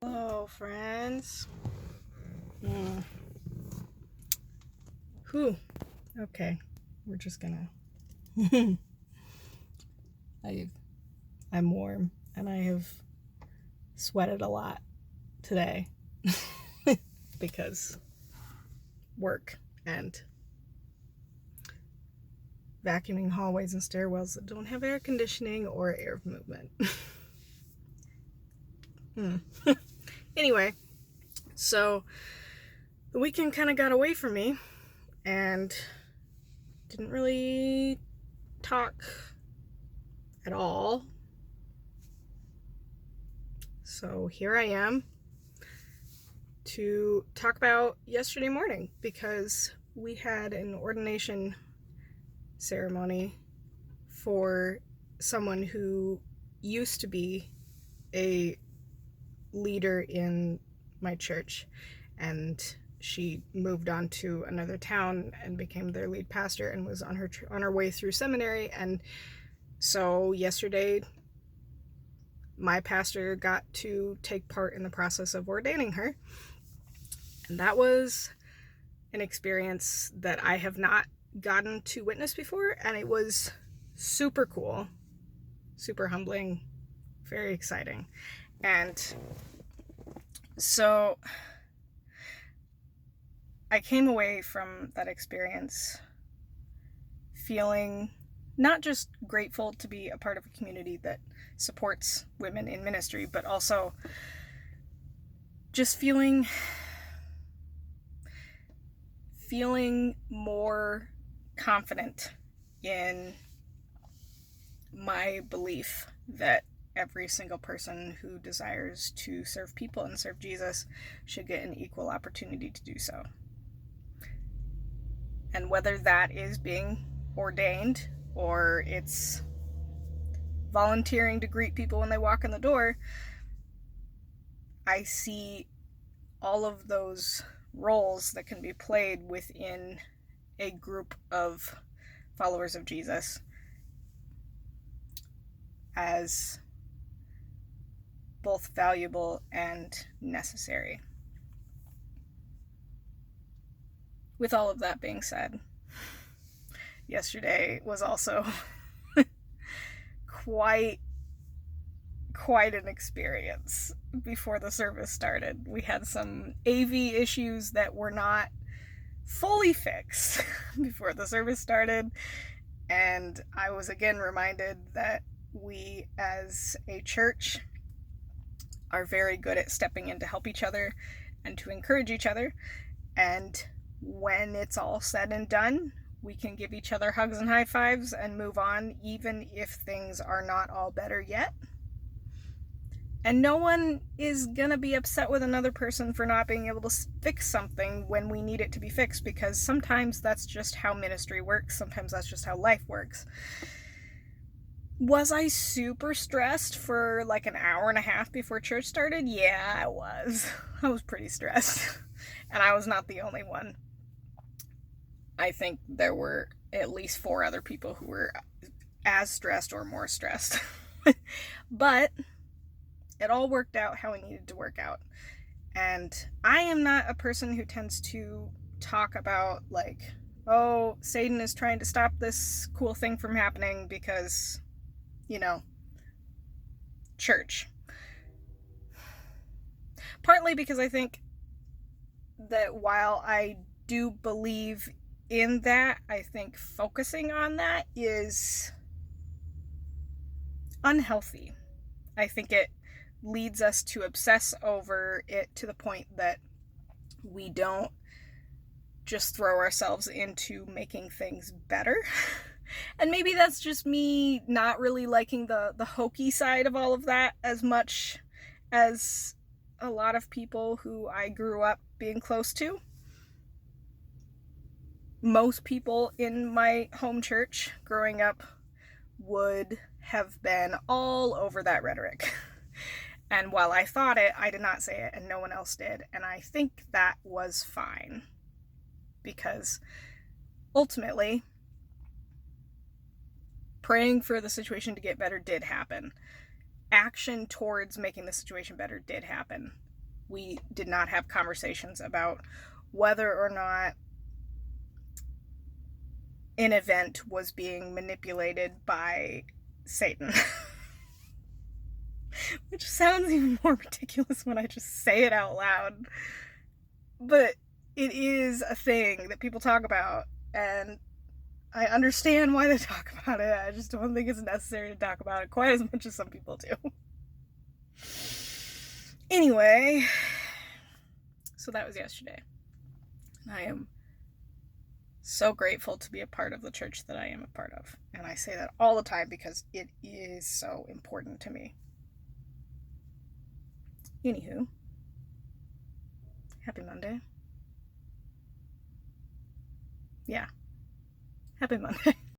Hello, friends. Whew. Okay, we're just gonna. I'm warm and I have sweated a lot today because work and vacuuming hallways and stairwells that don't have air conditioning or air movement. Anyway, so the weekend kind of got away from me and didn't really talk at all. So here I am to talk about yesterday morning because we had an ordination ceremony for someone who used to be a leader in my church, and she moved on to another town and became their lead pastor and was on her way through seminary. And so yesterday my pastor got to take part in the process of ordaining her, and that was an experience that I have not gotten to witness before, and it was super cool, super humbling, very exciting. And so I came away from that experience feeling not just grateful to be a part of a community that supports women in ministry, but also just feeling more confident in my belief that every single person who desires to serve people and serve Jesus should get an equal opportunity to do so. And whether that is being ordained or it's volunteering to greet people when they walk in the door, I see all of those roles that can be played within a group of followers of Jesus as both valuable and necessary. With all of that being said, yesterday was also quite an experience. Before the service started, we had some AV issues that were not fully fixed before the service started, and I was again reminded that we as a church are very good at stepping in to help each other and to encourage each other, and when it's all said and done, we can give each other hugs and high fives and move on, even if things are not all better yet. And no one is gonna be upset with another person for not being able to fix something when we need it to be fixed, because sometimes that's just how ministry works. Sometimes that's just how life works. Was I super stressed for like an hour and a half before church started? Yeah, I was. I was pretty stressed. And I was not the only one. I think there were at least 4 other people who were as stressed or more stressed. But it all worked out how it needed to work out. And I am not a person who tends to talk about like, oh, Satan is trying to stop this cool thing from happening because, church. Partly because I think that while I do believe in that, I think focusing on that is unhealthy. I think it leads us to obsess over it to the point that we don't just throw ourselves into making things better. And maybe that's just me not really liking the hokey side of all of that as much as a lot of people who I grew up being close to. Most people in my home church growing up would have been all over that rhetoric. And while I thought it, I did not say it, and no one else did. And I think that was fine. Because ultimately, praying for the situation to get better did happen. Action towards making the situation better did happen. we did not have conversations about whether or not an event was being manipulated by Satan. Which sounds even more ridiculous when I just say it out loud. But it is a thing that people talk about, and I understand why they talk about it. I just don't think it's necessary to talk about it quite as much as some people do. Anyway, so that was yesterday. I am so grateful to be a part of the church that I am a part of. And I say that all the time because it is so important to me. Anywho, happy Monday. Yeah, happy Monday.